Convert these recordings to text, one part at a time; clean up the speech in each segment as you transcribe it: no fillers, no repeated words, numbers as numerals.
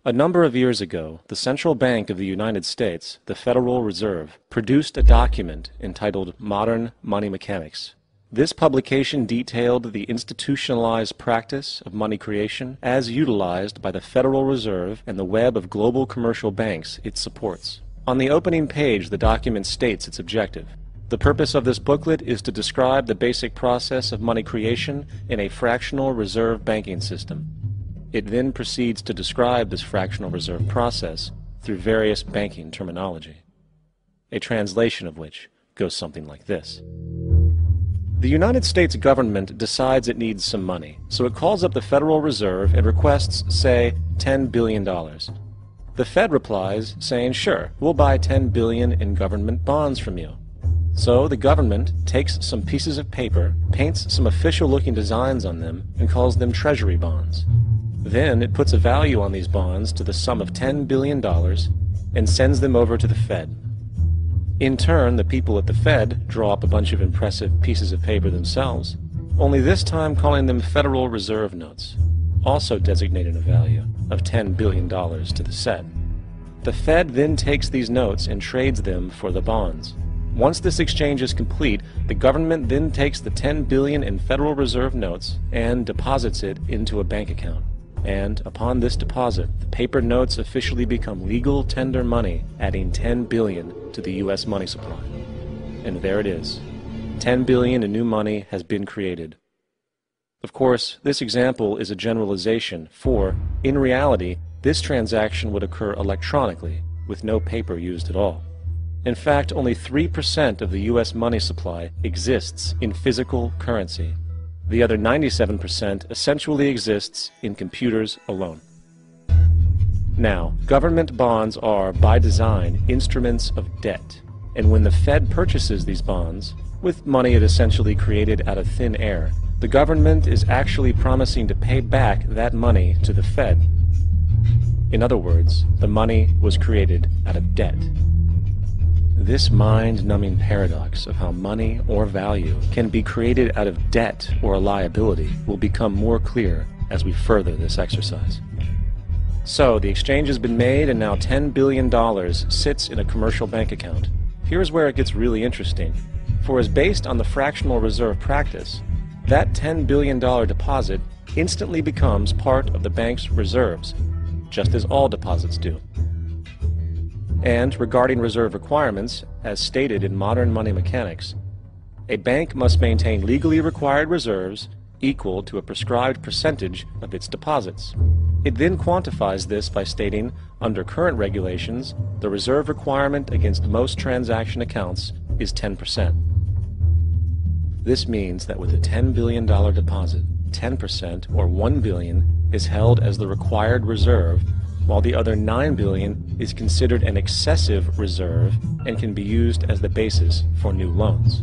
A number of years ago, the Central Bank of the United States, the Federal Reserve, produced a document entitled Modern Money Mechanics. This publication detailed the institutionalized practice of money creation as utilized by the Federal Reserve and the web of global commercial banks it supports. On the opening page, the document states its objective. The purpose of this booklet is to describe the basic process of money creation in a fractional reserve banking system. It then proceeds to describe this fractional reserve process through various banking terminology, a translation of which goes something like this. The United States government decides it needs some money, so it calls up the Federal Reserve and requests, say, $10 billion. The Fed replies, saying, sure, we'll buy $10 billion in government bonds from you. So the government takes some pieces of paper, paints some official-looking designs on them, and calls them treasury bonds. Then it puts a value on these bonds to the sum of $10 billion and sends them over to the Fed. In turn, the people at the Fed draw up a bunch of impressive pieces of paper themselves, only this time calling them Federal Reserve notes, also designating a value of $10 billion to the set. The Fed then takes these notes and trades them for the bonds. Once this exchange is complete, the government then takes the $10 billion in Federal Reserve notes and deposits it into a bank account. And upon this deposit, the paper notes officially become legal tender money, adding $10 billion to the U.S. money supply. And there it is. $10 billion in new money has been created. Of course, this example is a generalization, for, in reality, this transaction would occur electronically, with no paper used at all. In fact, only 3% of the U.S. money supply exists in physical currency. The other 97% essentially exists in computers alone. Now, government bonds are, by design, instruments of debt. And when the Fed purchases these bonds, with money it essentially created out of thin air, the government is actually promising to pay back that money to the Fed. In other words, the money was created out of debt. This mind-numbing paradox of how money or value can be created out of debt or a liability will become more clear as we further this exercise. So, the exchange has been made and now $10 billion sits in a commercial bank account. Here's where it gets really interesting. For as based on the fractional reserve practice, that $10 billion deposit instantly becomes part of the bank's reserves, just as all deposits do. And regarding reserve requirements, as stated in Modern Money Mechanics, a bank must maintain legally required reserves equal to a prescribed percentage of its deposits. It then quantifies this by stating, under current regulations, the reserve requirement against most transaction accounts is 10%. This means that with a $10 billion deposit, 10%, or $1 billion, is held as the required reserve, while the other $9 billion is considered an excessive reserve and can be used as the basis for new loans.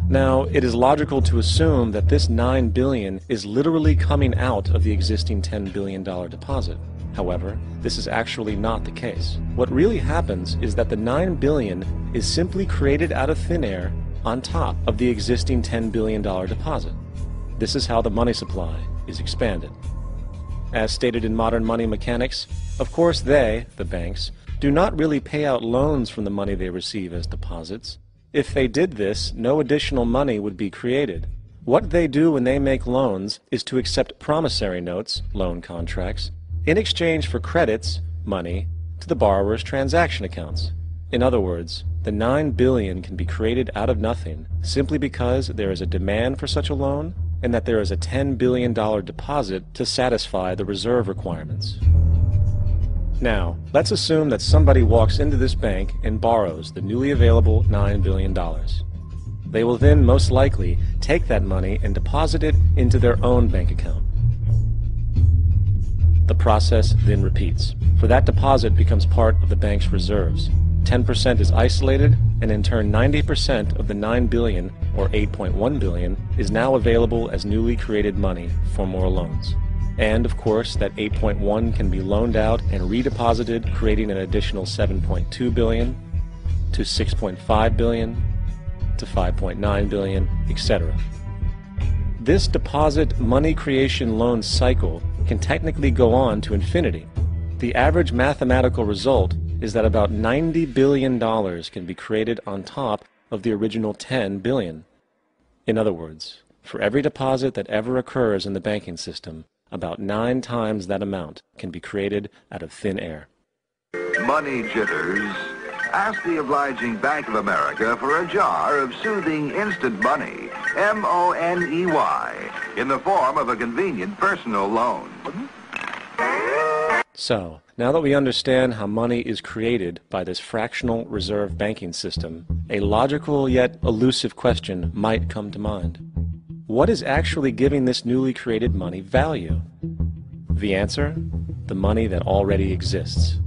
Now, it is logical to assume that this $9 billion is literally coming out of the existing $10 billion deposit. However, this is actually not the case. What really happens is that the $9 billion is simply created out of thin air on top of the existing $10 billion deposit. This is how the money supply is expanded. As stated in Modern Money Mechanics, of course they, the banks, do not really pay out loans from the money they receive as deposits. If they did this, no additional money would be created. What they do when they make loans is to accept promissory notes, loan contracts, in exchange for credits, money, to the borrower's transaction accounts. In other words, the $9 billion can be created out of nothing simply because there is a demand for such a loan and that there is a $10 billion deposit to satisfy the reserve requirements. Now, let's assume that somebody walks into this bank and borrows the newly available $9 billion. They will then most likely take that money and deposit it into their own bank account. The process then repeats, for that deposit becomes part of the bank's reserves. 10% is isolated, and in turn 90% of the $9 billion, or $8.1 billion, is now available as newly created money for more loans. And, of course, that 8.1 can be loaned out and redeposited, creating an additional 7.2 billion, to 6.5 billion, to 5.9 billion, etc. This deposit money creation loan cycle can technically go on to infinity. The average mathematical result is that about $90 billion can be created on top of the original $10 billion. In other words, for every deposit that ever occurs in the banking system, about 9 times that amount can be created out of thin air. Money jitters? Ask the obliging Bank of America for a jar of soothing instant money, M-O-N-E-Y, in the form of a convenient personal loan. So, now that we understand how money is created by this fractional reserve banking system, a logical yet elusive question might come to mind. What is actually giving this newly created money value? The answer? The money that already exists.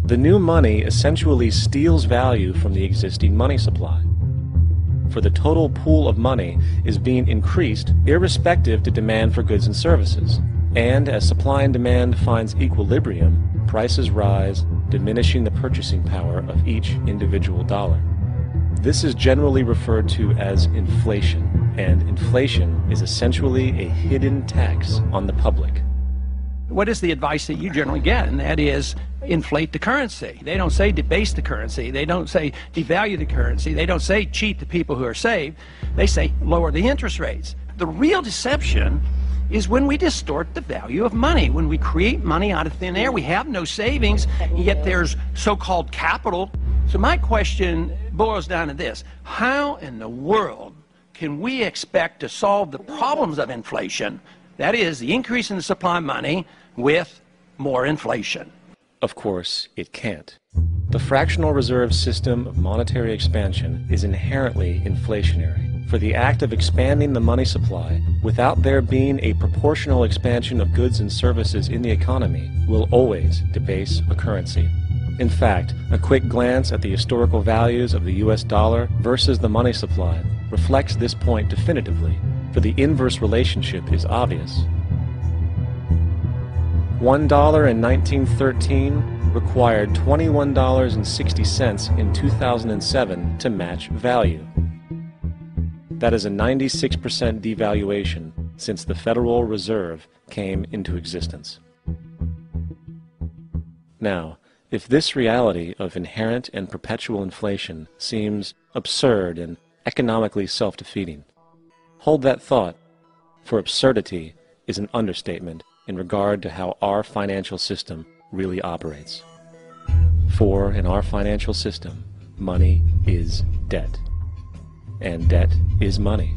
The new money essentially steals value from the existing money supply. For the total pool of money is being increased irrespective to demand for goods and services. And as supply and demand finds equilibrium, prices rise, diminishing the purchasing power of each individual dollar. This is generally referred to as inflation, and inflation is essentially a hidden tax on the public. What is the advice that you generally get? And that is, inflate the currency. They don't say debase the currency. They don't say devalue the currency. They don't say cheat the people who are saved. They say lower the interest rates. The real deception is when we distort the value of money. When we create money out of thin air, we have no savings, yet there's so-called capital. So my question boils down to this: how in the world can we expect to solve the problems of inflation, that is, the increase in the supply of money, with more inflation? Of course, it can't. The fractional reserve system of monetary expansion is inherently inflationary. For the act of expanding the money supply, without there being a proportional expansion of goods and services in the economy, will always debase a currency. In fact, a quick glance at the historical values of the US dollar versus the money supply reflects this point definitively, for the inverse relationship is obvious. $1 in 1913 required $21.60 in 2007 to match value. That is a 96% devaluation since the Federal Reserve came into existence. Now, if this reality of inherent and perpetual inflation seems absurd and economically self-defeating, hold that thought, for absurdity is an understatement in regard to how our financial system really operates. For in our financial system, money is debt, and debt is money.